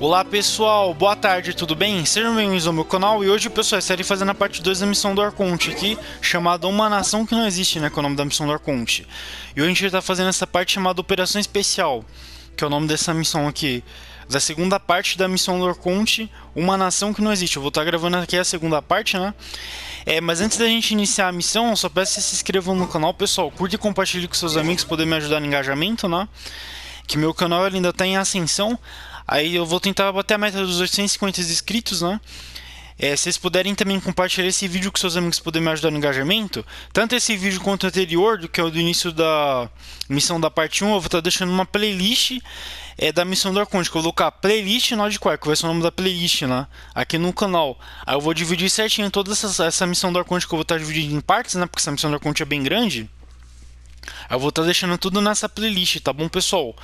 Olá pessoal, boa tarde, tudo bem? Sejam bem-vindos ao meu canal e hoje, pessoal, estarei fazendo a parte 2 da missão do Arconte aqui, chamada Uma Nação que Não Existe, né, que é o nome da missão do Arconte. E hoje a gente está fazendo essa parte chamada Operação Especial, que é o nome dessa missão aqui, da segunda parte da missão do Arconte, Uma Nação que Não Existe. Eu vou estar gravando aqui a segunda parte, né? Mas antes da gente iniciar a missão, eu só peço que se inscrevam no canal, pessoal, curte e compartilhe com seus amigos, poder me ajudar no engajamento, né? Que meu canal ainda está em ascensão. Aí eu vou tentar bater a meta dos 850 inscritos, né? Se vocês puderem também compartilhar esse vídeo com seus amigos, poderem me ajudar no engajamento. Tanto esse vídeo quanto o anterior, que é o do início da missão da parte 1, eu vou estar deixando uma playlist da missão do Arconte, que eu vou colocar playlist Nod-Krai, que vai ser o nome da playlist, né? Aqui no canal. Aí eu vou dividir certinho toda essa missão do Arconte, que eu vou estar dividindo em partes, né? Porque essa missão do Arconte é bem grande. Aí eu vou estar deixando tudo nessa playlist, tá bom, pessoal?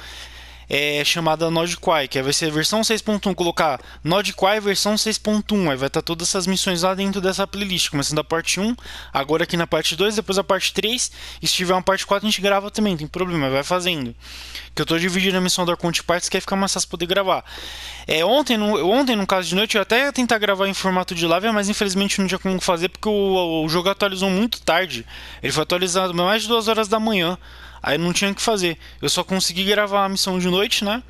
Chamada Nod-Krai, que vai ser a versão 6.1, colocar Nod-Krai versão 6.1, aí vai estar todas essas missões lá dentro dessa playlist, começando da parte 1, agora aqui na parte 2, depois a parte 3, e se tiver uma parte 4 a gente grava também, não tem problema, vai fazendo. Que eu tô dividindo a missão do Arconte partes, que aí fica mais fácil poder gravar. Ontem, no caso de noite, eu até ia tentar gravar em formato de live, mas infelizmente não tinha como fazer, porque o jogo atualizou muito tarde, ele foi atualizado mais de 2 horas da manhã. Aí não tinha o que fazer. Eu só consegui gravar a missão de noite, né?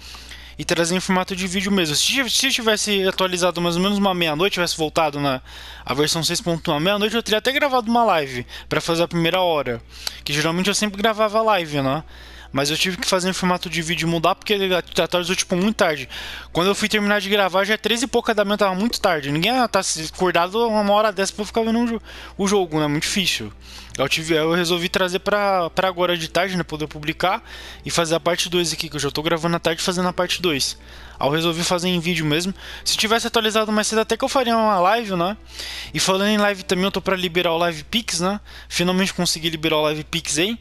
E trazer em formato de vídeo mesmo. Se tivesse atualizado mais ou menos uma meia-noite, tivesse voltado na a versão 6.1 à meia-noite, eu teria até gravado uma live pra fazer a primeira hora. Que geralmente eu sempre gravava live, né? Mas eu tive que fazer em formato de vídeo e mudar porque ele atualizou tipo muito tarde. Quando eu fui terminar de gravar já é 13 e pouca da manhã, tava muito tarde. Ninguém tá acordado uma hora dessa pra ficar vendo o jogo, né? Muito difícil. Eu resolvi trazer pra agora de tarde, né? Poder publicar e fazer a parte 2 aqui, que eu já tô gravando à tarde fazendo a parte 2. Aí eu resolvi fazer em vídeo mesmo. Se tivesse atualizado mais cedo, até que eu faria uma live, né? E falando em live também, eu tô pra liberar o Live Pix, né? Finalmente consegui liberar o Live Pix aí.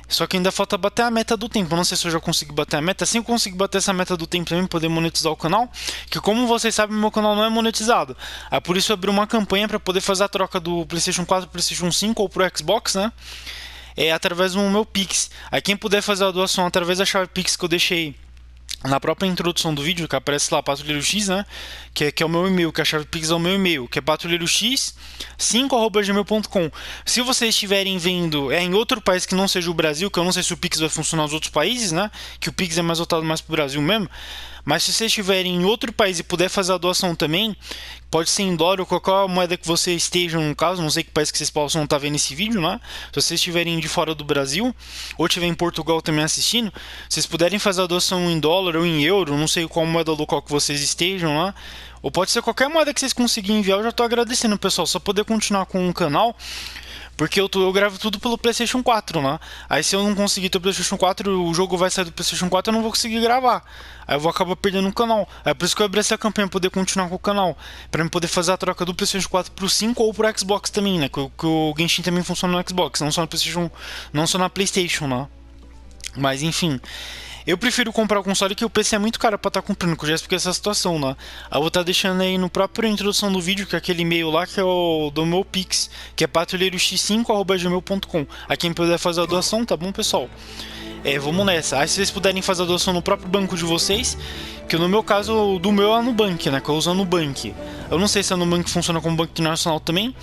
Só que ainda falta bater a meta do tempo. Eu não sei se eu já consigo bater a meta. Assim eu consigo bater essa meta do tempo também, poder monetizar o canal. Que como vocês sabem, meu canal não é monetizado. Aí por isso eu abri uma campanha para poder fazer a troca do PlayStation 4 pro PlayStation 5 ou pro Xbox, né? Através do meu Pix. Aí quem puder fazer a doação através da chave Pix que eu deixei na própria introdução do vídeo, que aparece lá, Patrulheiro X, né? Que é o meu e-mail, que a chave Pix é o meu e-mail, que é patrulheirox5@gmail.com. Se vocês estiverem vendo em outro país que não seja o Brasil, que eu não sei se o Pix vai funcionar nos outros países, né? Que o Pix é mais voltado mais pro Brasil mesmo. Mas se vocês estiverem em outro país e puder fazer a doação também, pode ser em dólar ou qualquer moeda que você esteja, no caso, não sei que país que vocês possam estar vendo esse vídeo, né? Se vocês estiverem de fora do Brasil, ou estiver em Portugal também assistindo, vocês puderem fazer a doação em dólar ou em euro, não sei qual moeda local que vocês estejam lá, ou pode ser qualquer moeda que vocês conseguirem enviar, eu já estou agradecendo, pessoal, só poder continuar com o canal. Porque eu gravo tudo pelo PlayStation 4, né? Aí se eu não conseguir ter o PlayStation 4, o jogo vai sair do PlayStation 4, eu não vou conseguir gravar. Aí eu vou acabar perdendo o canal. É por isso que eu abri essa campanha, pra poder continuar com o canal. Pra eu poder fazer a troca do PlayStation 4 pro 5 ou pro Xbox também, né? Que o Genshin também funciona no Xbox, não só no PlayStation, não só na PlayStation, né? Mas enfim... Eu prefiro comprar o console, que o PC é muito caro pra estar comprando, que eu já expliquei essa situação, né? Eu vou estar deixando aí no próprio introdução do vídeo, que é aquele e-mail lá, que é o do meu Pix, que é patrulheirox5@gmail.com. A quem puder fazer a doação, tá bom, pessoal? Vamos nessa. Aí se vocês puderem fazer a doação no próprio banco de vocês, que no meu caso, do meu é no Nubank, né? Que eu uso a Nubank. Eu não sei se a Nubank funciona como banco internacional também,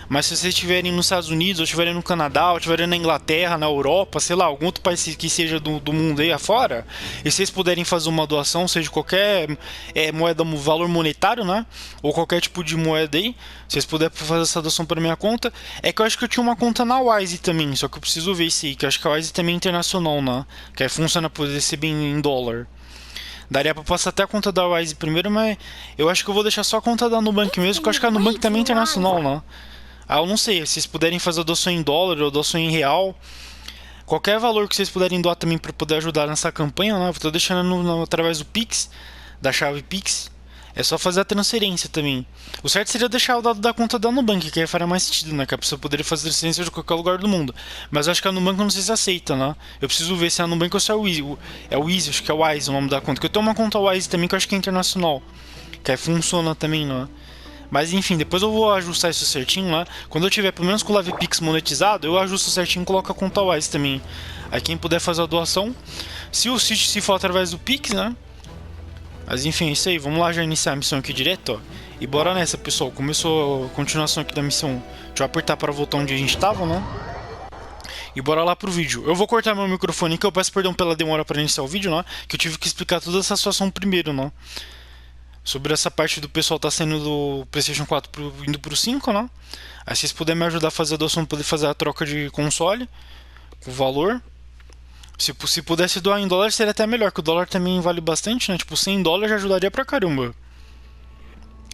mas se vocês estiverem nos Estados Unidos, ou estiverem no Canadá, ou estiverem na Inglaterra, na Europa, sei lá, algum outro país que seja do mundo aí afora, e vocês puderem fazer uma doação, seja qualquer moeda, valor monetário, né? Ou qualquer tipo de moeda aí, vocês puderem fazer essa doação para minha conta. É que eu acho que eu tinha uma conta na Wise também, só que eu preciso ver isso aí, que eu acho que a Wise também é internacional, né? Que aí funciona por receber em dólar. Daria pra passar até a conta da Wise primeiro, mas eu acho que eu vou deixar só a conta da Nubank mesmo, porque eu acho que a Nubank também é internacional, né? Eu não sei, se vocês puderem fazer a doação em dólar ou doação em real, qualquer valor que vocês puderem doar também para poder ajudar nessa campanha, né? Eu tô deixando através do Pix, da chave Pix. É só fazer a transferência também. O certo seria deixar o dado da conta da Nubank, que aí faria mais sentido, né? Que a pessoa poderia fazer transferência de qualquer lugar do mundo. Mas eu acho que a Nubank eu não sei se aceita, né? Eu preciso ver se é a Nubank ou se é o Wise. É o Wise, acho que é o Wise o nome da conta. Que eu tenho uma conta Wise também que eu acho que é internacional. Que aí funciona também, né? Mas enfim, depois eu vou ajustar isso certinho lá. Quando eu tiver pelo menos com o Live Pix monetizado, eu ajusto certinho e coloco a conta Wise também. Aí quem puder fazer a doação, se for através do Pix, né? Mas enfim, é isso aí. Vamos lá já iniciar a missão aqui direto, ó. E bora nessa, pessoal. Começou a continuação aqui da missão. Deixa eu apertar para voltar onde a gente tava, né? E bora lá pro vídeo. Eu vou cortar meu microfone que eu peço perdão pela demora para iniciar o vídeo, né? Que eu tive que explicar toda essa situação primeiro, né? Sobre essa parte do pessoal tá saindo do PlayStation 4 indo pro 5, né? Aí se vocês puderem me ajudar a fazer a adoção, poder fazer a troca de console com valor. Se pudesse doar em dólar seria até melhor, que o dólar também vale bastante, né? Tipo, $100 já ajudaria pra caramba.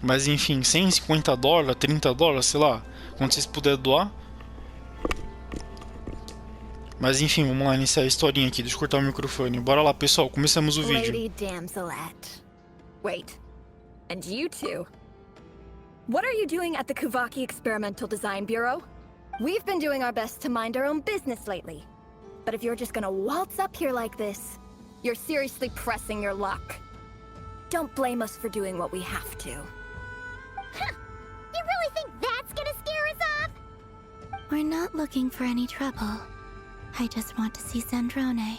Mas enfim, 150 dólares, 30 dólares, sei lá, quanto vocês puderem doar. Mas enfim, vamos lá iniciar a historinha aqui, deixa eu cortar o microfone. Bora lá, pessoal, começamos o vídeo. Lady Damselette. Wait, and you two? What are you doing at the Kuvaki Experimental Design Bureau? We've been doing our best to mind our own business lately. But if you're just gonna waltz up here like this, you're seriously pressing your luck. Don't blame us for doing what we have to. Huh! You really think that's gonna scare us off? We're not looking for any trouble. I just want to see Sandrone.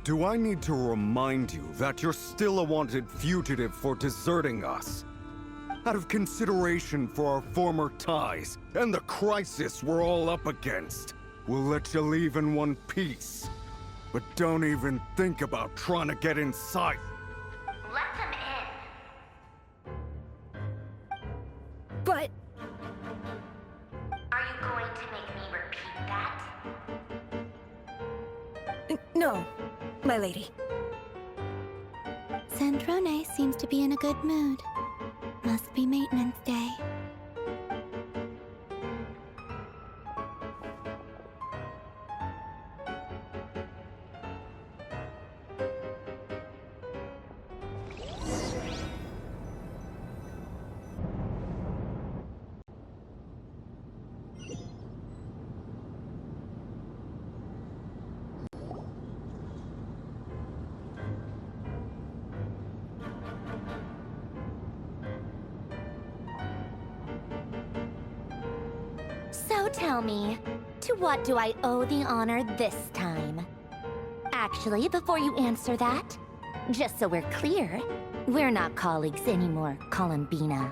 Do I need to remind you that you're still a wanted fugitive for deserting us? Out of consideration for our former ties and the crisis we're all up against, we'll let you leave in one piece. But don't even think about trying to get inside. Let them in. But Are you going to make me repeat that? no, my lady. Sandrone seems to be in a good mood. Must be maintenance day. So tell me, to what do I owe the honor this time? Actually, before you answer that, just so we're clear, we're not colleagues anymore, Columbina.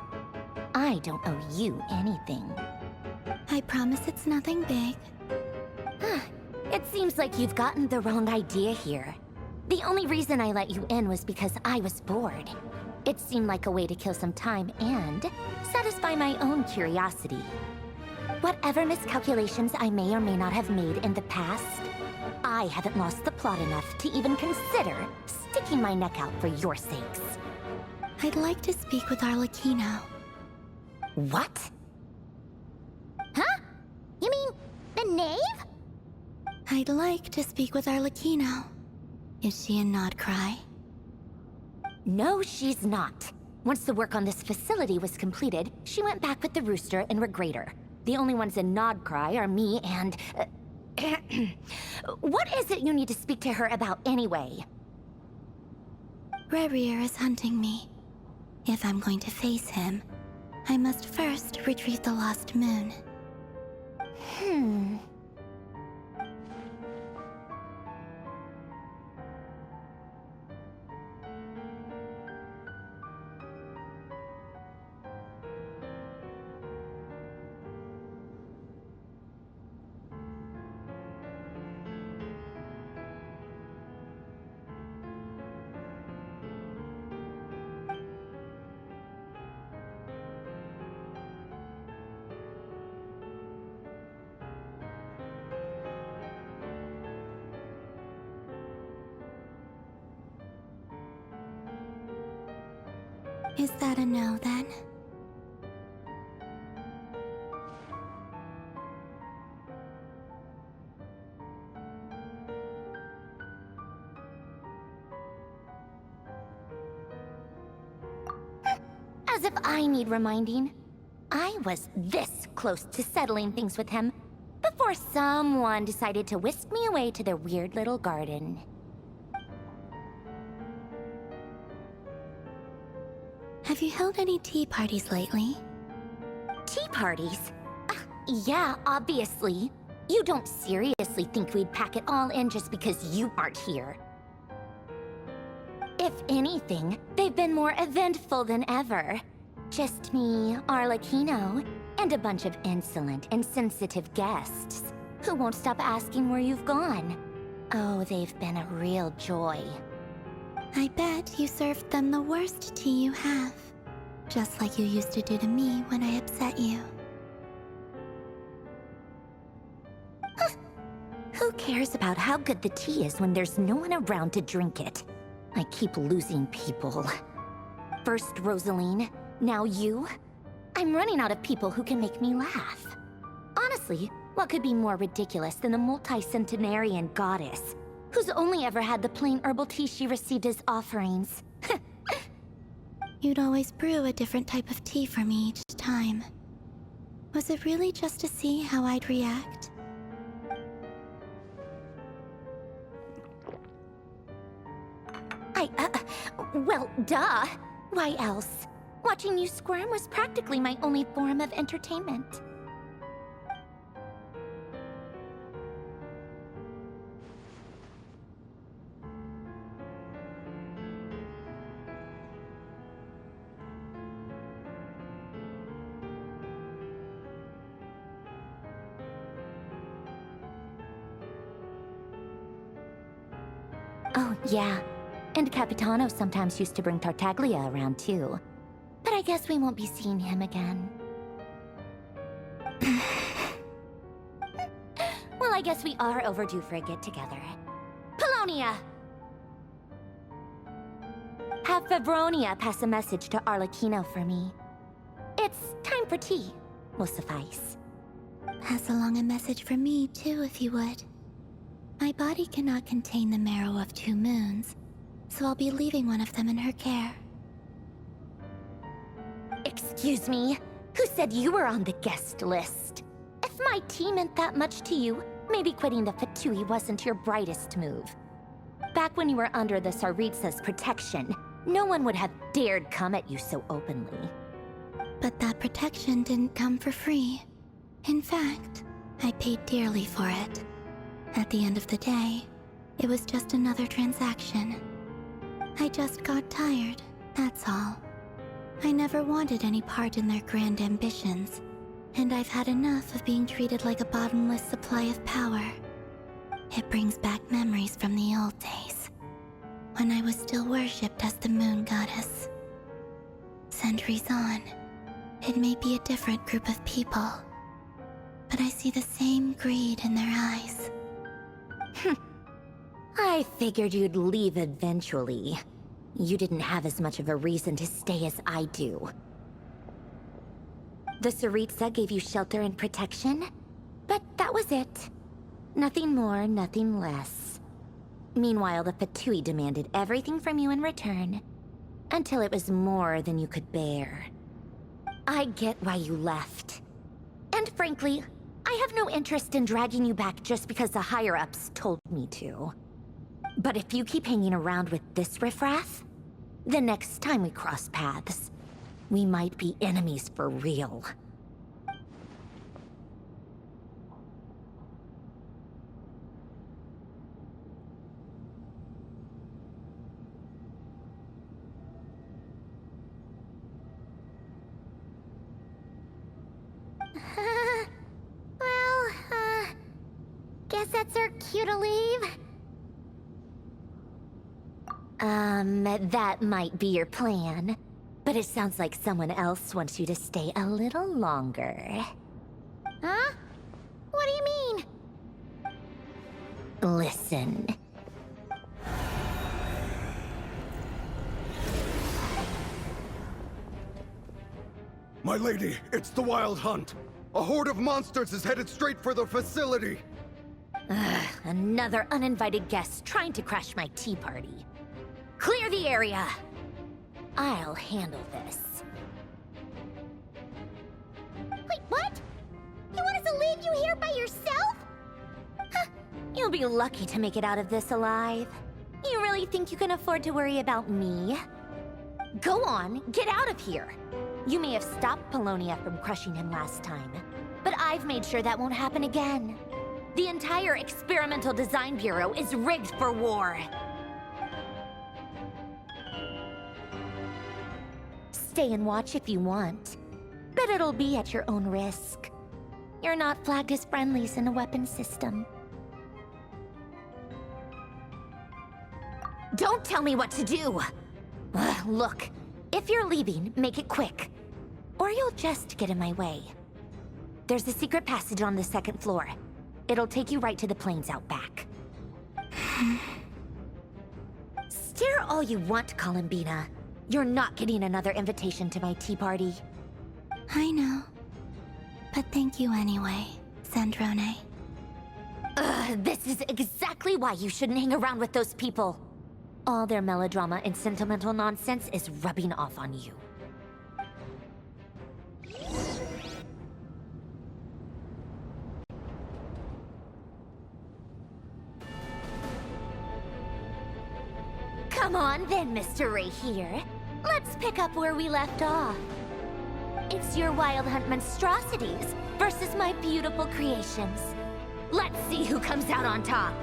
I don't owe you anything. I promise it's nothing big. It seems like you've gotten the wrong idea here. The only reason I let you in was because I was bored. It seemed like a way to kill some time and satisfy my own curiosity. Whatever miscalculations I may or may not have made in the past, I haven't lost the plot enough to even consider sticking my neck out for your sakes. I'd like to speak with Arlecchino. What? Huh? You mean the knave? I'd like to speak with Arlecchino. Is she in Nod-Krai? No, she's not. Once the work on this facility was completed, she went back with the Rooster and Regrator. The only ones in Nod-Krai are me and... What is it you need to speak to her about anyway? Rerir is hunting me. If I'm going to face him, I must first retrieve the lost moon. Is that a no, then? As if I need reminding. I was this close to settling things with him before someone decided to whisk me away to their weird little garden. Have you held any tea parties lately? Tea parties? Yeah, obviously. You don't seriously think we'd pack it all in just because you aren't here. If anything, they've been more eventful than ever. Just me, Arlecchino, and a bunch of insolent, insensitive guests who won't stop asking where you've gone. Oh, they've been a real joy. I bet you served them the worst tea you have. Just like you used to do to me when I upset you. Who cares about how good the tea is when there's no one around to drink it? I keep losing people. First Rosaline, now you. I'm running out of people who can make me laugh. Honestly, what could be more ridiculous than the multi-centenarian goddess, who's only ever had the plain herbal tea she received as offerings? You'd always brew a different type of tea for me each time. Was it really just to see how I'd react? Well, duh. Why else? Watching you squirm was practically my only form of entertainment. Oh, yeah. And Capitano sometimes used to bring Tartaglia around, too. But I guess we won't be seeing him again. Well, I guess we are overdue for a get-together. Polonia! Have Favronia pass a message to Arlecchino for me. It's time for tea. Will suffice. Pass along a message for me, too, if you would. My body cannot contain the marrow of 2 moons, so I'll be leaving one of them in her care. Excuse me? Who said you were on the guest list? If my tea meant that much to you, maybe quitting the Fatui wasn't your brightest move. Back when you were under the Tsaritsa's protection, no one would have dared come at you so openly. But that protection didn't come for free. In fact, I paid dearly for it. At the end of the day, it was just another transaction. I just got tired, that's all. I never wanted any part in their grand ambitions, and I've had enough of being treated like a bottomless supply of power. It brings back memories from the old days, when I was still worshipped as the moon goddess. Centuries on, it may be a different group of people, but I see the same greed in their eyes. I figured you'd leave eventually. You didn't have as much of a reason to stay as I do. The Tsaritsa gave you shelter and protection, but that was it. Nothing more, nothing less. Meanwhile, the Fatui demanded everything from you in return, until it was more than you could bear. I get why you left. And frankly, I have no interest in dragging you back just because the higher-ups told me to. But if you keep hanging around with this riffraff, the next time we cross paths, we might be enemies for real. Guess that's our cue to leave. That might be your plan. But it sounds like someone else wants you to stay a little longer. Huh? What do you mean? Listen. My lady, it's the Wild Hunt. A horde of monsters is headed straight for the facility. Ugh, another uninvited guest trying to crash my tea party. Clear the area! I'll handle this. Wait, what? You want us to leave you here by yourself? Huh, you'll be lucky to make it out of this alive. You really think you can afford to worry about me? Go on, get out of here! You may have stopped Polonia from crushing him last time, but I've made sure that won't happen again. The entire Experimental Design Bureau is rigged for war. stay and watch if you want, but it'll be at your own risk. You're not flagged as friendlies in the weapon system. Don't tell me what to do! Ugh, look, if you're leaving, make it quick, or you'll just get in my way. There's a secret passage on the second floor. It'll take you right to the plains out back. Stare all you want, Columbina. You're not getting another invitation to my tea party. I know. But thank you anyway, Sandrone. Ugh, this is exactly why you shouldn't hang around with those people. All their melodrama and sentimental nonsense is rubbing off on you. Come on then, Mr. Ray here. Let's pick up where we left off. It's your Wild Hunt monstrosities versus my beautiful creations. Let's see who comes out on top.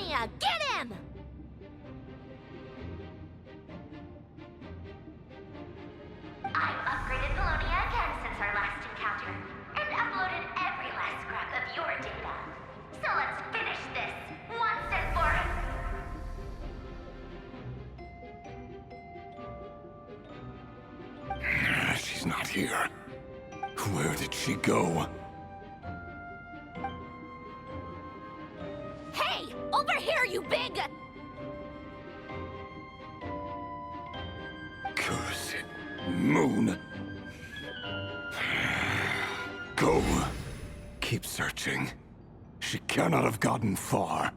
Belonia! Get him! I've upgraded Belonia again since our last encounter, and uploaded every last scrap of your data. So let's finish this, once and for all. She's not here. Where did she go? Hey! Over here, you big... Cursed moon. Go. Keep searching. She cannot have gotten far.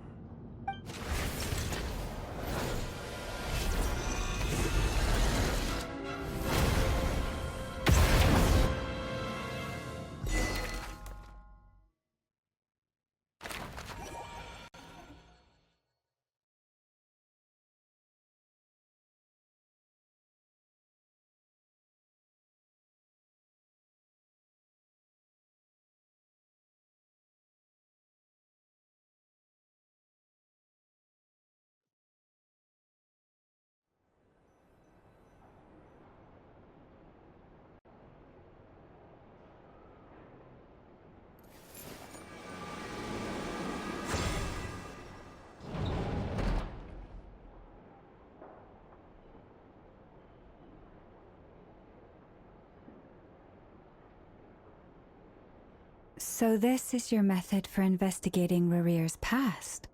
So this is your method for investigating Rarir's past?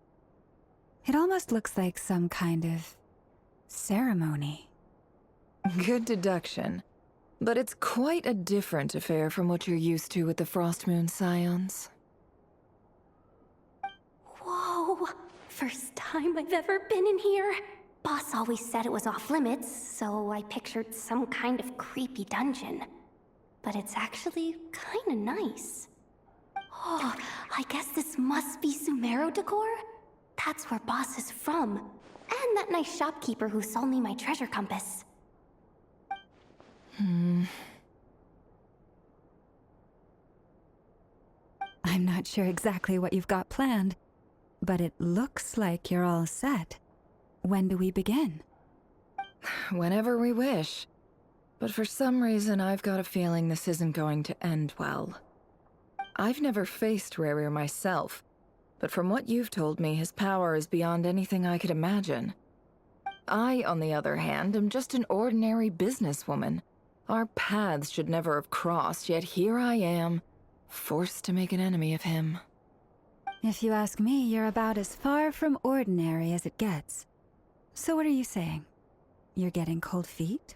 It almost looks like some kind of ceremony. Good deduction. But it's quite a different affair from what you're used to with the Frostmoon Scions. Whoa! First time I've ever been in here. Boss always said it was off limits, so I pictured some kind of creepy dungeon. But it's actually kinda nice. Oh, I guess this must be Sumero decor? That's where Boss is from. And that nice shopkeeper who sold me my treasure compass. I'm not sure exactly what you've got planned, but it looks like you're all set. When do we begin? Whenever we wish. But for some reason, I've got a feeling this isn't going to end well. I've never faced Rarir myself, but from what you've told me, his power is beyond anything I could imagine. I, on the other hand, am just an ordinary businesswoman. Our paths should never have crossed, yet here I am, forced to make an enemy of him. If you ask me, you're about as far from ordinary as it gets. So what are you saying? You're getting cold feet?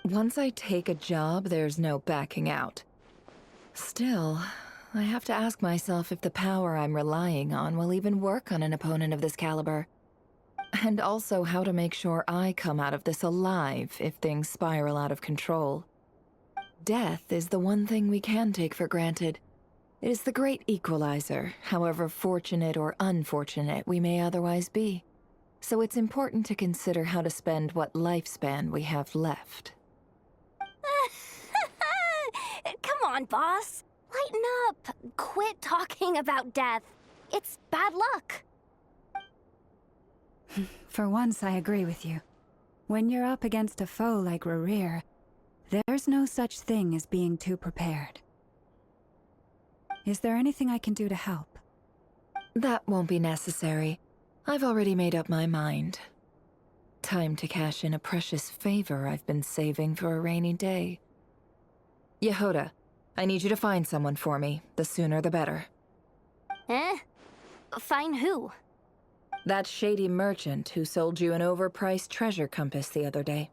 Once I take a job, there's no backing out. Still, I have to ask myself if the power I'm relying on will even work on an opponent of this caliber. And also how to make sure I come out of this alive if things spiral out of control. Death is the one thing we can take for granted. It is the great equalizer, however fortunate or unfortunate we may otherwise be. So it's important to consider how to spend what lifespan we have left. Come on, boss. Lighten up. Quit talking about death. It's bad luck. For once, I agree with you. When you're up against a foe like Rarir, there's no such thing as being too prepared. Is there anything I can do to help? That won't be necessary. I've already made up my mind. Time to cash in a precious favor I've been saving for a rainy day. Yehoda, I need you to find someone for me. The sooner the better. Eh? Find who? That shady merchant who sold you an overpriced treasure compass the other day.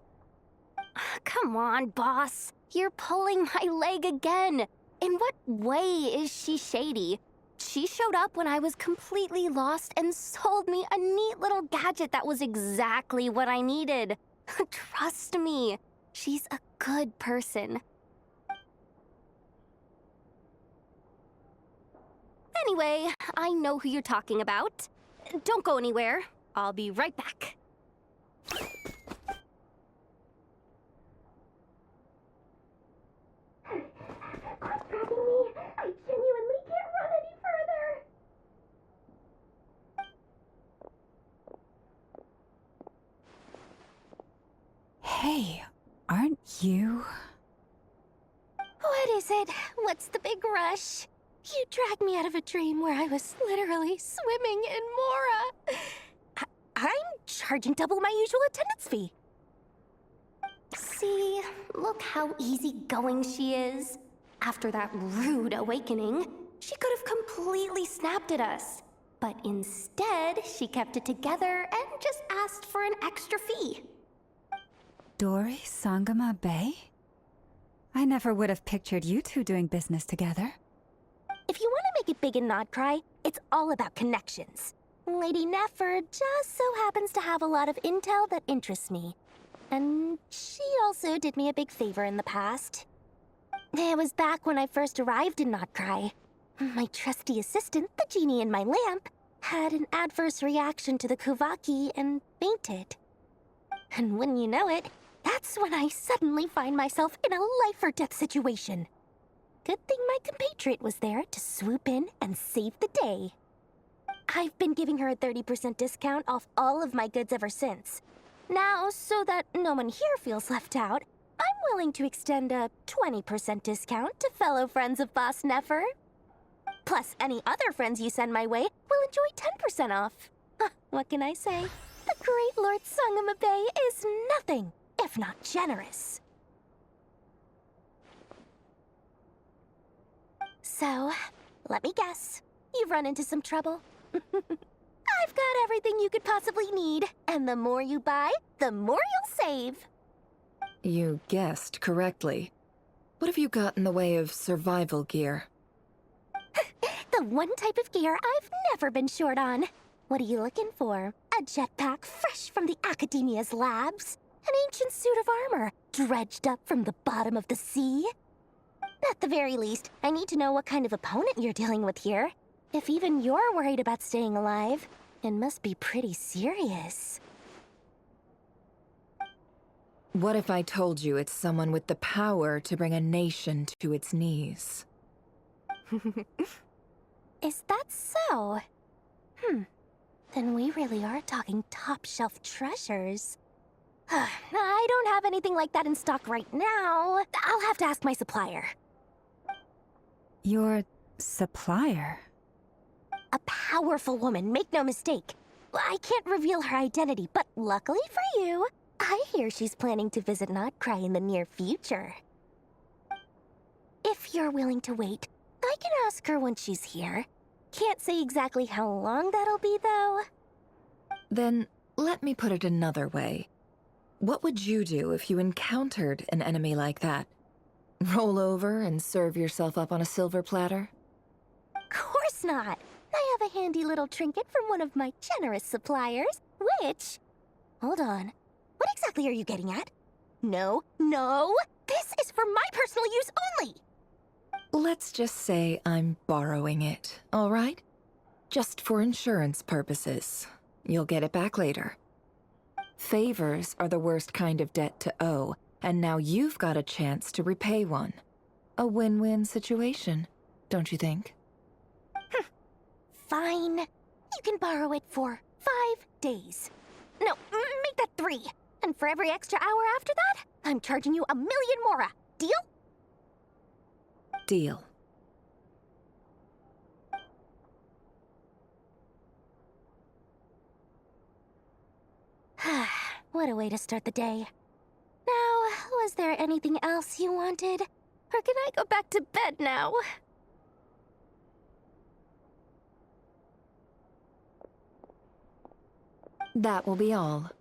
Come on, boss. You're pulling my leg again. In what way is she shady? She showed up when I was completely lost and sold me a neat little gadget that was exactly what I needed. Trust me, she's a good person. Anyway, I know who you're talking about. Don't go anywhere. I'll be right back. Quit grabbing me. I genuinely can't run any Hey, aren't you? What is it? What's the big rush? You dragged me out of a dream where I was literally swimming in Mora. I'm charging double my usual attendance fee. See, look how easygoing she is. After that rude awakening, she could have completely snapped at us. But instead, she kept it together and just asked for an extra fee. Dori Sangama Bay? I never would have pictured you two doing business together. If you want to make it big in Nod-Krai, it's all about connections. Lady Nefer just so happens to have a lot of intel that interests me. And she also did me a big favor in the past. It was back when I first arrived in Nod-Krai. My trusty assistant, the genie in my lamp, had an adverse reaction to the Kuvaki and fainted. And when you know it, that's when I suddenly find myself in a life-or-death situation. Good thing my compatriot was there to swoop in and save the day. I've been giving her a 30% discount off all of my goods ever since. Now, so that no one here feels left out, I'm willing to extend a 20% discount to fellow friends of Boss Nefer. Plus, any other friends you send my way will enjoy 10% off. What can I say? The great Lord Sangama Bay is nothing if not generous. So, let me guess. You've run into some trouble. I've got everything you could possibly need, and the more you buy, the more you'll save. You guessed correctly. What have you got in the way of survival gear? The one type of gear I've never been short on. What are you looking for? A jetpack fresh from the Academia's labs? An ancient suit of armor dredged up from the bottom of the sea? At the very least, I need to know what kind of opponent you're dealing with here. If even you're worried about staying alive, it must be pretty serious. What if I told you it's someone with the power to bring a nation to its knees? Is that so? Then we really are talking top-shelf treasures. I don't have anything like that in stock right now. I'll have to ask my supplier. Your supplier? A powerful woman, make no mistake. I can't reveal her identity, but luckily for you, I hear she's planning to visit Nod-Krai in the near future. If you're willing to wait, I can ask her when she's here. Can't say exactly how long that'll be, though. Then, let me put it another way. What would you do if you encountered an enemy like that? Roll over and serve yourself up on a silver platter? Of course not! I have a handy little trinket from one of my generous suppliers, which... Hold on. What exactly are you getting at? No, no! This is for my personal use only! Let's just say I'm borrowing it, all right? Just for insurance purposes. You'll get it back later. Favors are the worst kind of debt to owe, and now you've got a chance to repay one. A win-win situation, don't you think? Fine. You can borrow it for 5 days. No, make that 3. And for every extra hour after that, I'm charging you 1 million mora. Deal? Deal. What a way to start the day. Now, was there anything else you wanted? Or can I go back to bed now? That will be all.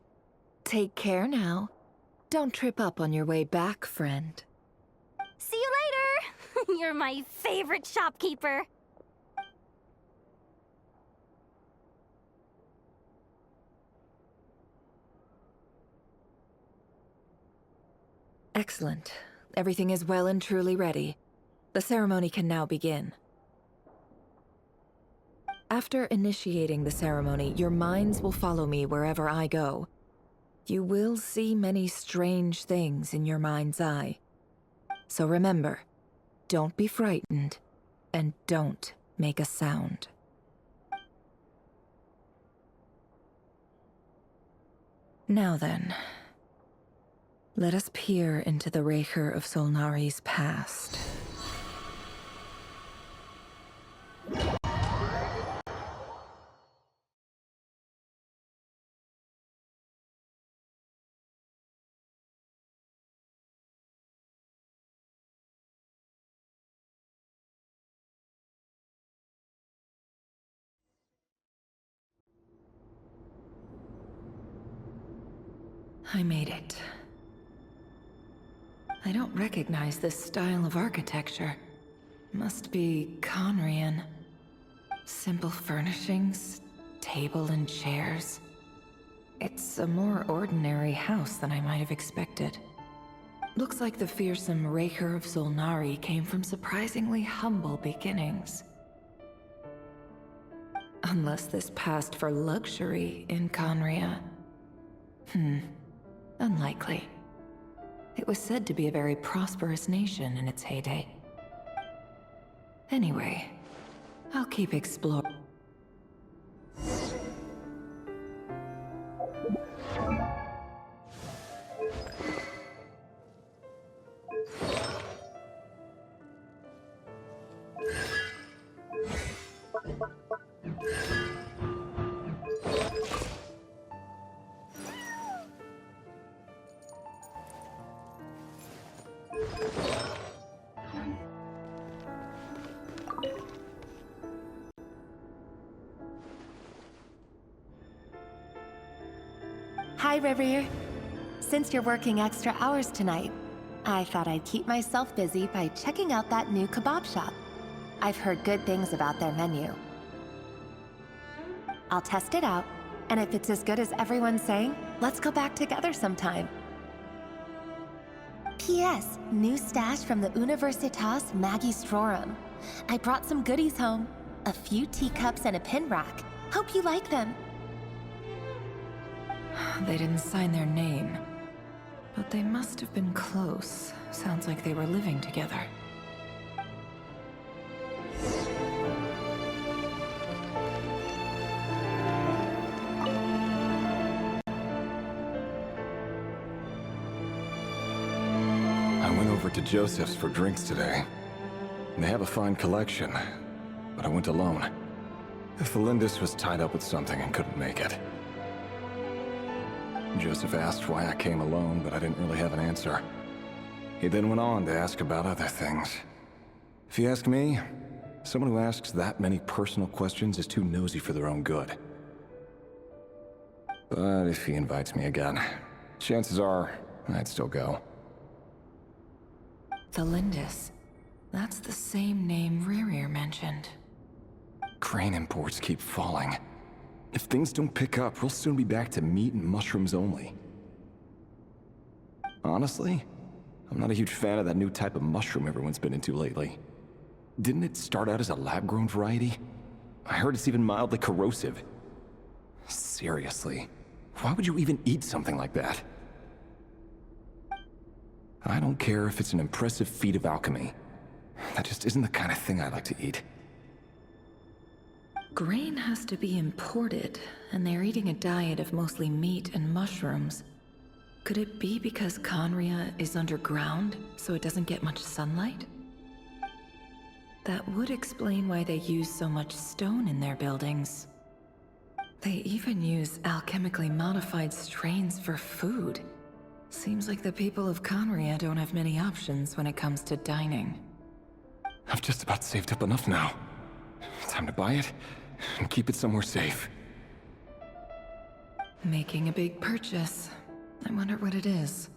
Take care now. Don't trip up on your way back, friend. See you later! You're my favorite shopkeeper. Excellent. Everything is well and truly ready. The ceremony can now begin. After initiating the ceremony, your minds will follow me wherever I go. You will see many strange things in your mind's eye. So remember, don't be frightened, and don't make a sound. Now then, Let us peer into the Raker of Solnari's past. I made it. I don't recognize this style of architecture. Must be Conrian. Simple furnishings, table and chairs. It's a more ordinary house than I might have expected. Looks like the fearsome Raker of Solnari came from surprisingly humble beginnings. Unless this passed for luxury in Conria. Unlikely. It was said to be a very prosperous nation in its heyday. Anyway, I'll keep exploring. Hi, Rivier. Since you're working extra hours tonight, I thought I'd keep myself busy by checking out that new kebab shop. I've heard good things about their menu. I'll test it out, and if it's as good as everyone's saying, let's go back together sometime. P.S. New stash from the Universitas Magistrorum. I brought some goodies home. A few teacups and a pin rack. Hope you like them. They didn't sign their name, but they must have been close. Sounds like they were living together. I went over to Joseph's for drinks today. They have a fine collection, but I went alone. Felindis was tied up with something and couldn't make it. Joseph asked why I came alone, but I didn't really have an answer. He then went on to ask about other things. If you ask me, someone who asks that many personal questions is too nosy for their own good. But if he invites me again, chances are I'd still go. Felindis. That's the same name Rerir mentioned. Crane imports keep falling. If things don't pick up, we'll soon be back to meat and mushrooms only. Honestly, I'm not a huge fan of that new type of mushroom everyone's been into lately. Didn't it start out as a lab-grown variety? I heard it's even mildly corrosive. Seriously, why would you even eat something like that? I don't care if it's an impressive feat of alchemy. That just isn't the kind of thing I like to eat. Grain has to be imported, and they're eating a diet of mostly meat and mushrooms. Could it be because Conria is underground, so it doesn't get much sunlight? That would explain why they use so much stone in their buildings. They even use alchemically modified strains for food. Seems like the people of Conria don't have many options when it comes to dining. I've just about saved up enough now. Time to buy it and keep it somewhere safe. Making a big purchase. I wonder what it is.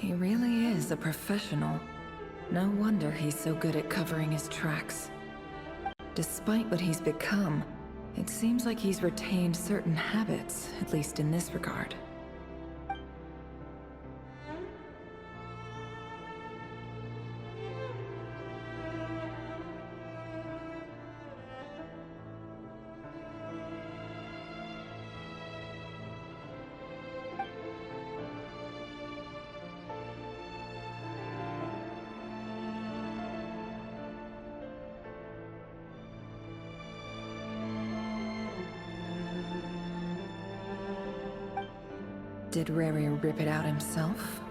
He really is a professional. No wonder he's so good at covering his tracks. Despite what he's become, it seems like he's retained certain habits, at least in this regard. Did Rary rip it out himself?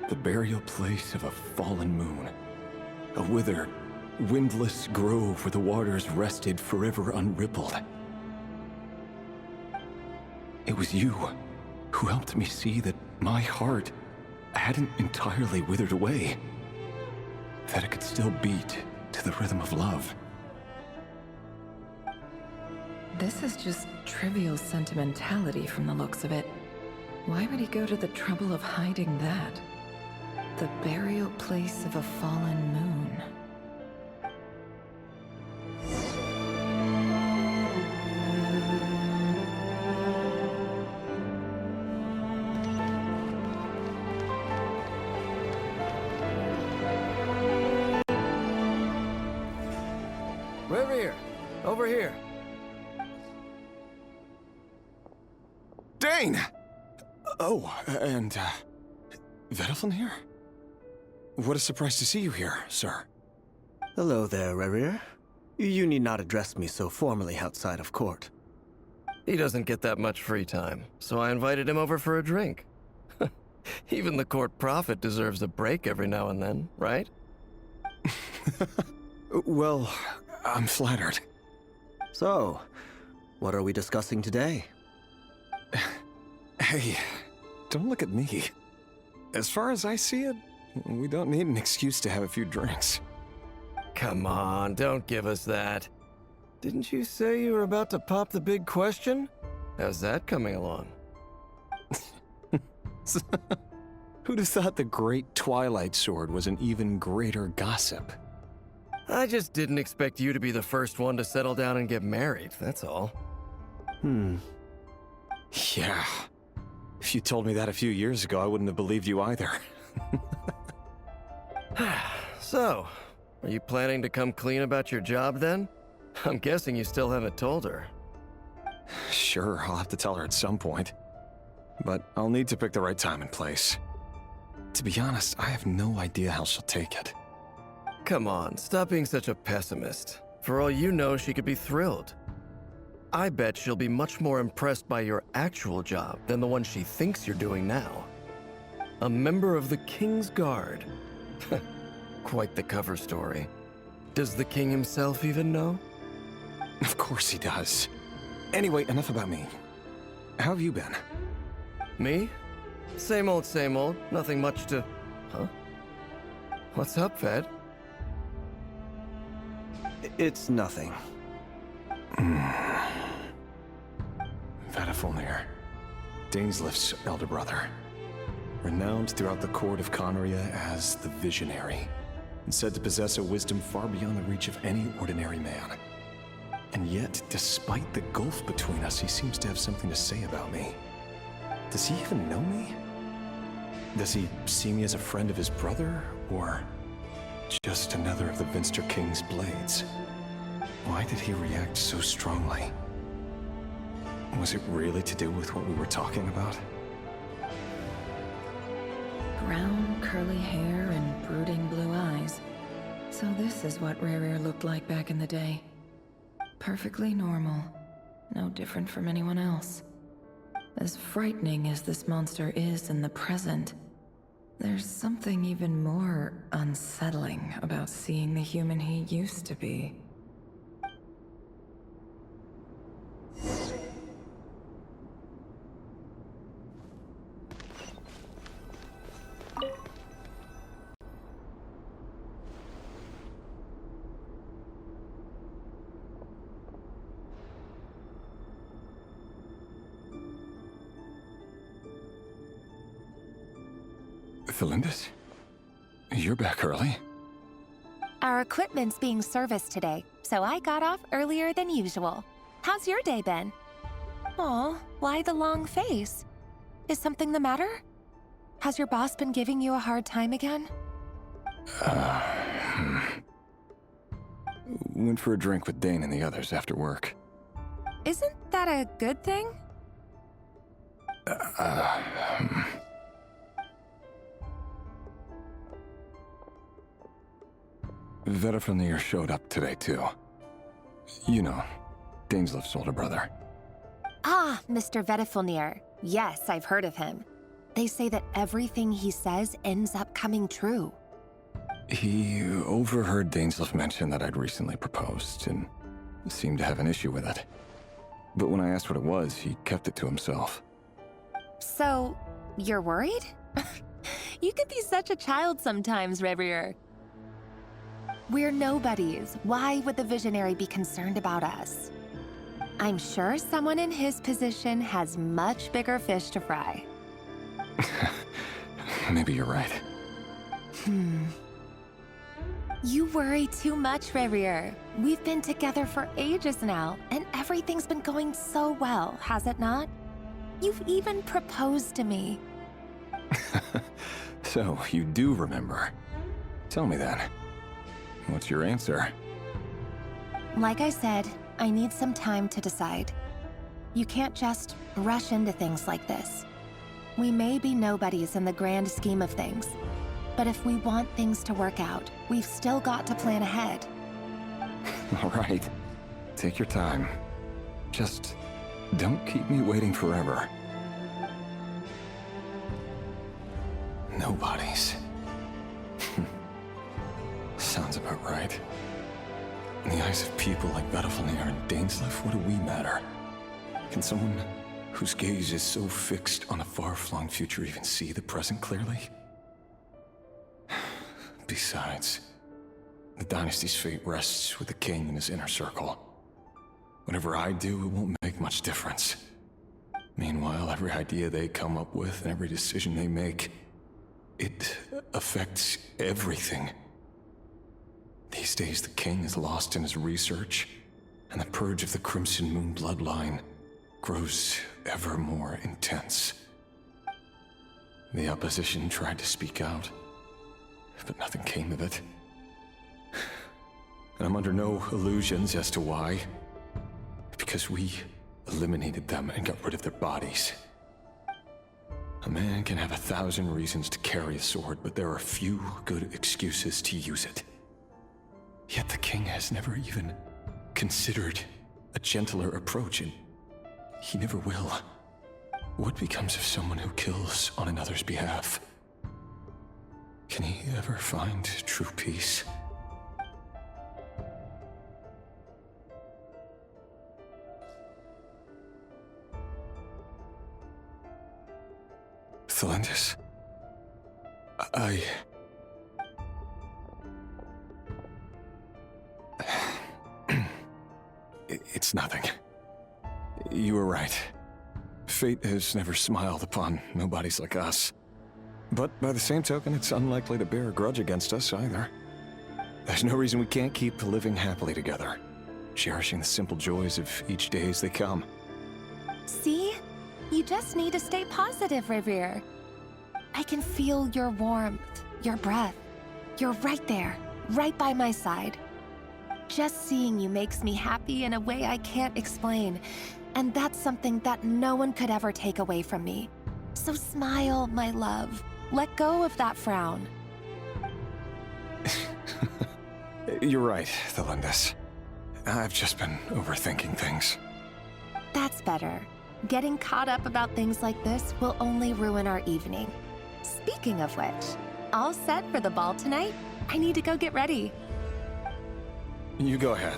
The burial place of a fallen moon. A withered, windless grove where the waters rested forever unrippled. It was you who helped me see that my heart hadn't entirely withered away. That it could still beat to the rhythm of love. This is just trivial sentimentality from the looks of it. Why would he go to the trouble of hiding that? The burial place of a fallen moon. Right here. Over here. Dane! Oh, and, Vedelfin here? What a surprise to see you here, sir. Hello there, Rerir. You need not address me so formally outside of court. He doesn't get that much free time, so I invited him over for a drink. Even the court prophet deserves a break every now and then, right? Well, I'm flattered. So, what are we discussing today? Hey, don't look at me. As far as I see it, we don't need an excuse to have a few drinks. Come on, don't give us that. Didn't you say you were about to pop the big question? How's that coming along? Who'd have thought the great Twilight Sword was an even greater gossip? I just didn't expect you to be the first one to settle down and get married, that's all. Yeah. If you told me that a few years ago, I wouldn't have believed you either. So, are you planning to come clean about your job then? I'm guessing you still haven't told her. Sure, I'll have to tell her at some point. But I'll need to pick the right time and place. To be honest, I have no idea how she'll take it. Come on, stop being such a pessimist. For all you know, she could be thrilled. I bet she'll be much more impressed by your actual job than the one she thinks you're doing now. A member of the King's Guard. Quite the cover story. Does the king himself even know? Of course he does. Anyway, enough about me. How have you been? Me? Same old, same old. Nothing much to... Huh? What's up, Ved? It's nothing. Vadafulnir, Dainslift's elder brother. Renowned throughout the court of Conria as the Visionary, and said to possess a wisdom far beyond the reach of any ordinary man. And yet, despite the gulf between us, he seems to have something to say about me. Does he even know me? Does he see me as a friend of his brother, or just another of the Vinster King's blades? Why did he react so strongly? Was it really to do with what we were talking about? Brown, curly hair and brooding blue eyes. So this is what Rerir looked like back in the day. Perfectly normal. No different from anyone else. As frightening as this monster is in the present, there's something even more unsettling about seeing the human he used to be. Felindis? You're back early? Our equipment's being serviced today, so I got off earlier than usual. How's your day been? Aw, why the long face? Is something the matter? Has your boss been giving you a hard time again? Went for a drink with Dane and the others after work. Isn't that a good thing? Vedafulnir showed up today, too. You know, Dainslift's older brother. Ah, Mr. Vedafulnir. Yes, I've heard of him. They say that everything he says ends up coming true. He overheard Dainslift mention that I'd recently proposed, and seemed to have an issue with it. But when I asked what it was, he kept it to himself. So, you're worried? You can be such a child sometimes, Rerir. We're nobodies. Why would the Visionary be concerned about us? I'm sure someone in his position has much bigger fish to fry. Maybe you're right. You worry too much, Rerir. We've been together for ages now, and everything's been going so well, has it not? You've even proposed to me. So, you do remember. Tell me then. What's your answer? Like I said, I need some time to decide. You can't just rush into things like this. We may be nobodies in the grand scheme of things, but if we want things to work out, we've still got to plan ahead. All right. Take your time. Just don't keep me waiting forever. Nobodies. Sounds about right. In the eyes of people like Vedafulnir and Dainslift, what do we matter? Can someone whose gaze is so fixed on a far-flung future even see the present clearly? Besides, the dynasty's fate rests with the king and his inner circle. Whatever I do, it won't make much difference. Meanwhile, every idea they come up with and every decision they make, it affects everything. These days, the king is lost in his research, and the purge of the Crimson Moon bloodline grows ever more intense. The opposition tried to speak out, but nothing came of it. And I'm under no illusions as to why. Because we eliminated them and got rid of their bodies. A man can have 1,000 reasons to carry a sword, but there are few good excuses to use it. Yet the king has never even considered a gentler approach, and he never will. What becomes of someone who kills on another's behalf? Can he ever find true peace? Thelindis, It's nothing. You were right. Fate has never smiled upon nobodies like us. But by the same token, it's unlikely to bear a grudge against us either. There's no reason we can't keep living happily together, cherishing the simple joys of each day as they come. See? You just need to stay positive, Revere. I can feel your warmth, your breath. You're right there, right by my side. Just seeing you makes me happy in a way I can't explain, and that's something that no one could ever take away from me. So smile, my love. Let go of that frown. You're right, Thelindis. I've just been overthinking things. That's better. Getting caught up about things like this will only ruin our evening. Speaking of which, all set for the ball tonight? I need to go get ready. You go ahead.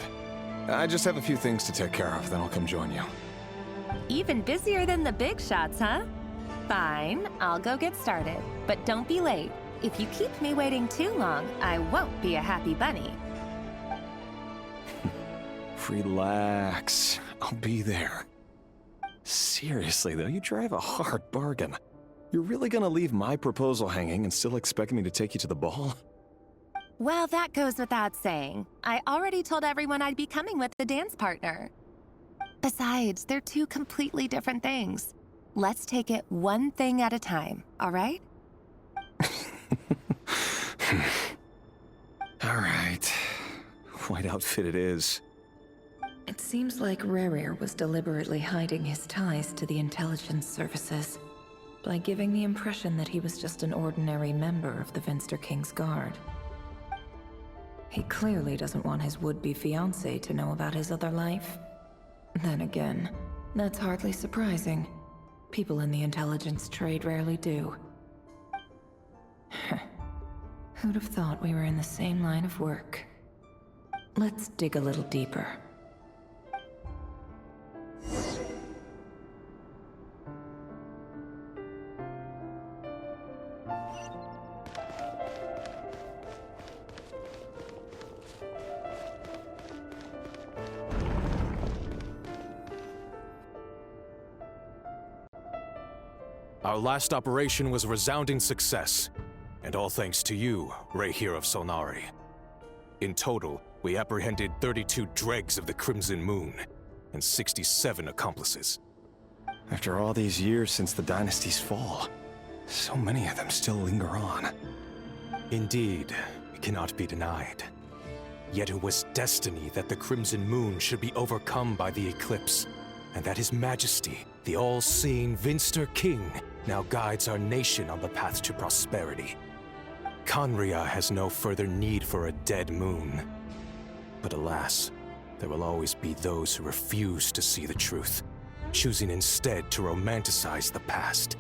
I just have a few things to take care of, then I'll come join you. Even busier than the big shots, huh? Fine, I'll go get started. But don't be late. If you keep me waiting too long, I won't be a happy bunny. Relax. I'll be there. Seriously, though, you drive a hard bargain. You're really gonna leave my proposal hanging and still expect me to take you to the ball? Well, that goes without saying. I already told everyone I'd be coming with a dance partner. Besides, they're two completely different things. Let's take it one thing at a time, all right? All right. White outfit it is. It seems like Rerir was deliberately hiding his ties to the intelligence services by giving the impression that he was just an ordinary member of the Venster King's Guard. He clearly doesn't want his would-be fiancée to know about his other life. Then again, that's hardly surprising. People in the intelligence trade rarely do. Who'd have thought we were in the same line of work? Let's dig a little deeper. Our last operation was a resounding success, and all thanks to you, Rehir of Solnari. In total, we apprehended 32 dregs of the Crimson Moon, and 67 accomplices. After all these years since the dynasty's fall, so many of them still linger on. Indeed, it cannot be denied. Yet it was destiny that the Crimson Moon should be overcome by the eclipse, and that His Majesty, the all-seeing Venster King, now guides our nation on the path to prosperity. Conria has no further need for a dead moon. But alas, there will always be those who refuse to see the truth, choosing instead to romanticize the past.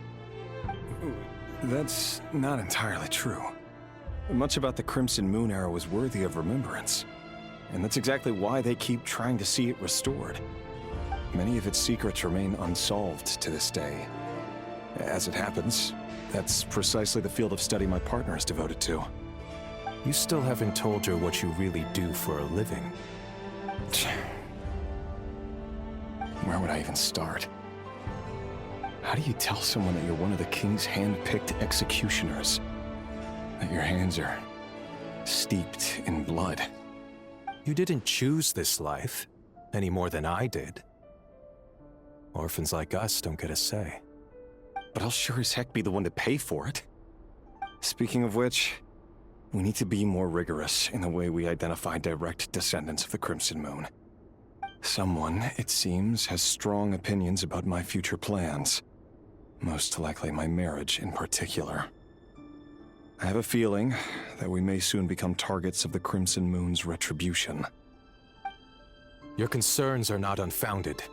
That's not entirely true. Much about the Crimson Moon era was worthy of remembrance, and that's exactly why they keep trying to see it restored. Many of its secrets remain unsolved to this day. As it happens, that's precisely the field of study my partner is devoted to. You still haven't told her what you really do for a living. Where would I even start? How do you tell someone that you're one of the king's hand-picked executioners? That your hands are steeped in blood? You didn't choose this life, any more than I did. Orphans like us don't get a say. But I'll sure as heck be the one to pay for it. Speaking of which, we need to be more rigorous in the way we identify direct descendants of the Crimson Moon. Someone, it seems, has strong opinions about my future plans. Most likely my marriage in particular. I have a feeling that we may soon become targets of the Crimson Moon's retribution. Your concerns are not unfounded.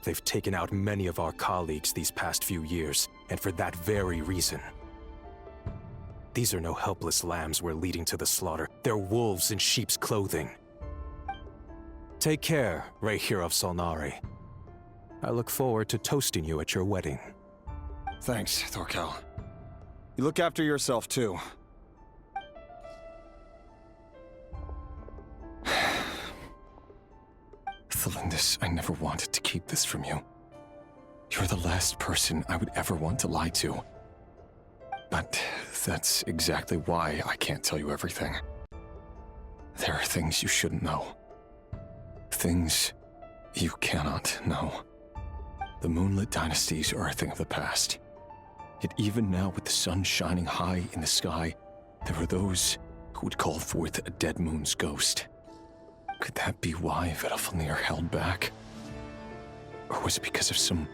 They've taken out many of our colleagues these past few years, and for that very reason. These are no helpless lambs we're leading to the slaughter. They're wolves in sheep's clothing. Take care, Re'hir of Solnari. I look forward to toasting you at your wedding. Thanks, Thorkel. You look after yourself, too. Thelindis, I never wanted to keep this from you. You're the last person I would ever want to lie to. But that's exactly why I can't tell you everything. There are things you shouldn't know. Things you cannot know. The moonlit dynasties are a thing of the past. Yet even now, with the sun shining high in the sky, there are those who would call forth a dead moon's ghost. Could that be why Vedalfnir held back? Or was it because of some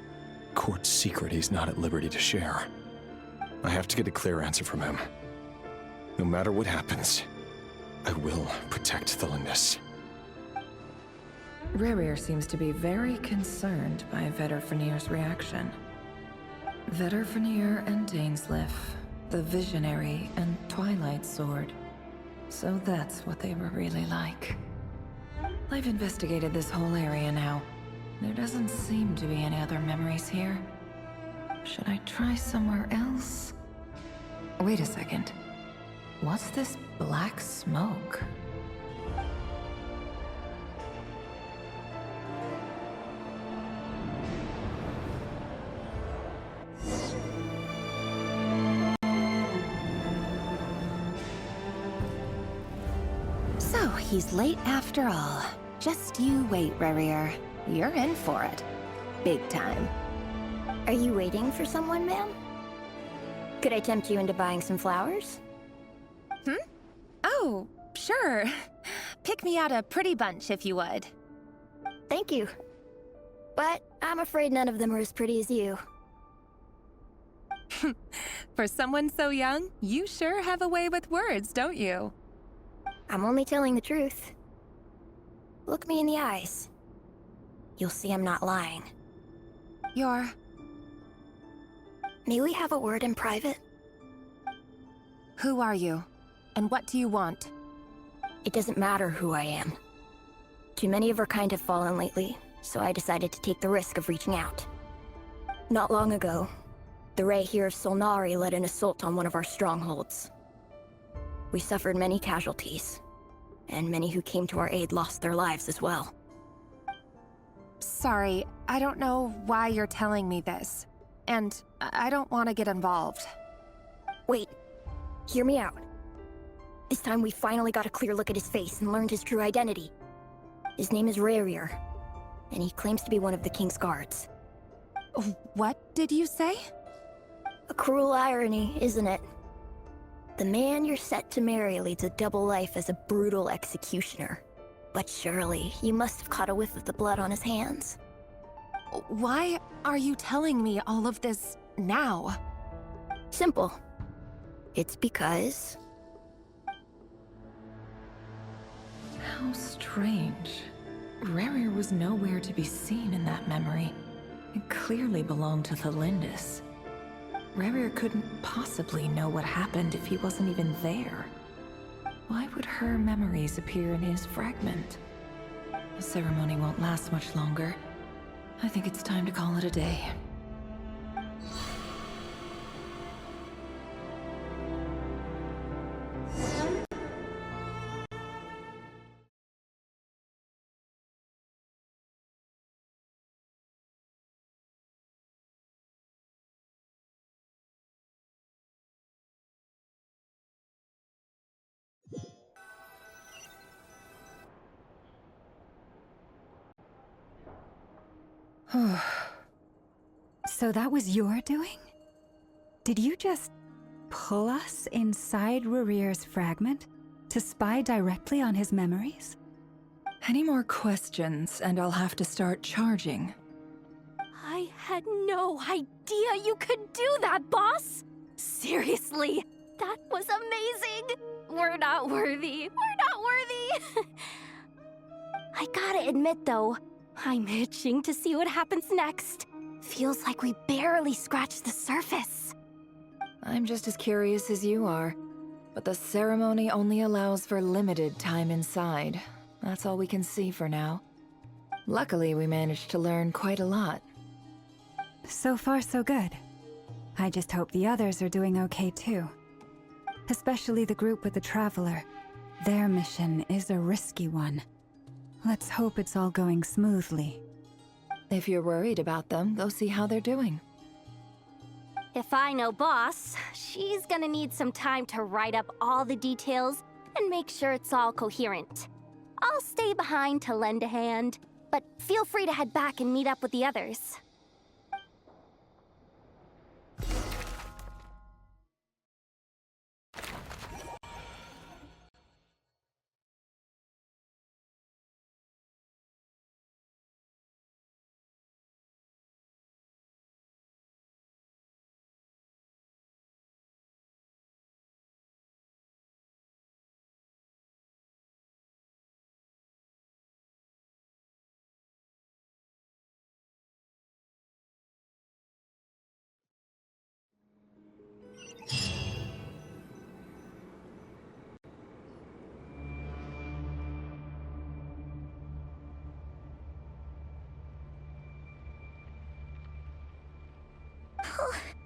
court secret he's not at liberty to share? I have to get a clear answer from him. No matter what happens, I will protect Thelindis. Re'hir seems to be very concerned by Vedalfnir's reaction. Vedalfnir and Dainsleif, the Visionary and Twilight Sword. So that's what they were really like. I've investigated this whole area now. There doesn't seem to be any other memories here. Should I try somewhere else? Wait a second. What's this black smoke? So, he's late after all. Just you wait, Re'hir. You're in for it. Big time. Are you waiting for someone, ma'am? Could I tempt you into buying some flowers? Oh, sure. Pick me out a pretty bunch if you would. Thank you. But I'm afraid none of them are as pretty as you. For someone so young, you sure have a way with words, don't you? I'm only telling the truth. Look me in the eyes. You'll see I'm not lying. You're... May we have a word in private? Who are you? And what do you want? It doesn't matter who I am. Too many of our kind have fallen lately, so I decided to take the risk of reaching out. Not long ago, the Re'hir of Solnari led an assault on one of our strongholds. We suffered many casualties, and many who came to our aid lost their lives as well. Sorry, I don't know why you're telling me this. And I don't want to get involved. Wait, hear me out. This time we finally got a clear look at his face and learned his true identity. His name is Re'hir, and he claims to be one of the King's guards. What did you say? A cruel irony, isn't it? The man you're set to marry leads a double life as a brutal executioner. But surely, you must have caught a whiff of the blood on his hands. Why are you telling me all of this now? Simple. It's because... How strange. Re'hir was nowhere to be seen in that memory. It clearly belonged to Thelindis. Re'hir couldn't possibly know what happened if he wasn't even there. Why would her memories appear in his fragment? The ceremony won't last much longer. I think it's time to call it a day. So that was your doing? Did you just pull us inside Rarir's fragment to spy directly on his memories? Any more questions, and I'll have to start charging. I had no idea you could do that, boss! Seriously, that was amazing! We're not worthy. We're not worthy! I gotta admit, though, I'm itching to see what happens next. Feels like we barely scratched the surface. I'm just as curious as you are, but the ceremony only allows for limited time inside. That's all we can see for now. Luckily, we managed to learn quite a lot. So far, so good. I just hope the others are doing okay too. Especially the group with the Traveler. Their mission is a risky one. Let's hope it's all going smoothly. If you're worried about them, go see how they're doing. If I know Boss, she's gonna need some time to write up all the details and make sure it's all coherent. I'll stay behind to lend a hand, but feel free to head back and meet up with the others.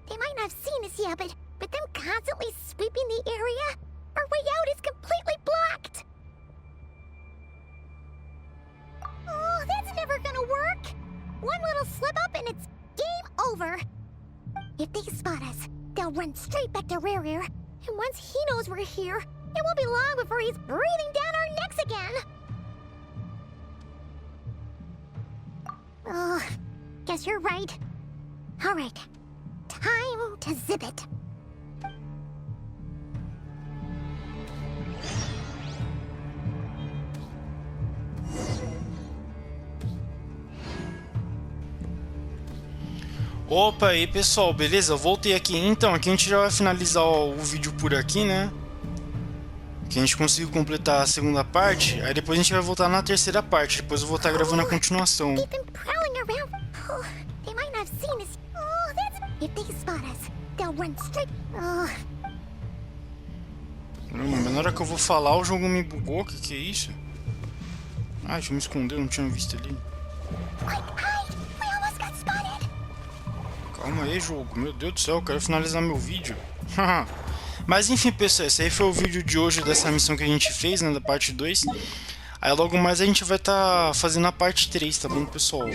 They might not have seen us yet, but them constantly sweeping the area, our way out is completely blocked. Oh, that's never gonna work. One little slip up and it's game over. If they spot us, they'll run straight back to Rarir, and once he knows we're here, it won't be long before he's breathing down our necks again. Oh, guess you're right. All right. Time to zip it. Opa, aí pessoal, beleza? Voltei aqui. Então, aqui a gente já vai finalizar o vídeo por aqui, né? Que a gente conseguiu completar a segunda parte. Aí depois a gente vai voltar na terceira parte. Depois eu vou estar gravando a continuação. Mas na hora que eu vou falar, o jogo me bugou. Que é isso? Ah, deixa eu me esconder, eu não tinha visto ali. Calma aí, jogo. Meu Deus do céu, eu quero finalizar meu vídeo. Mas enfim, pessoal, esse aí foi o vídeo de hoje dessa missão que a gente fez, né, da parte 2. Aí logo mais a gente vai estar fazendo a parte 3, tá bom, pessoal?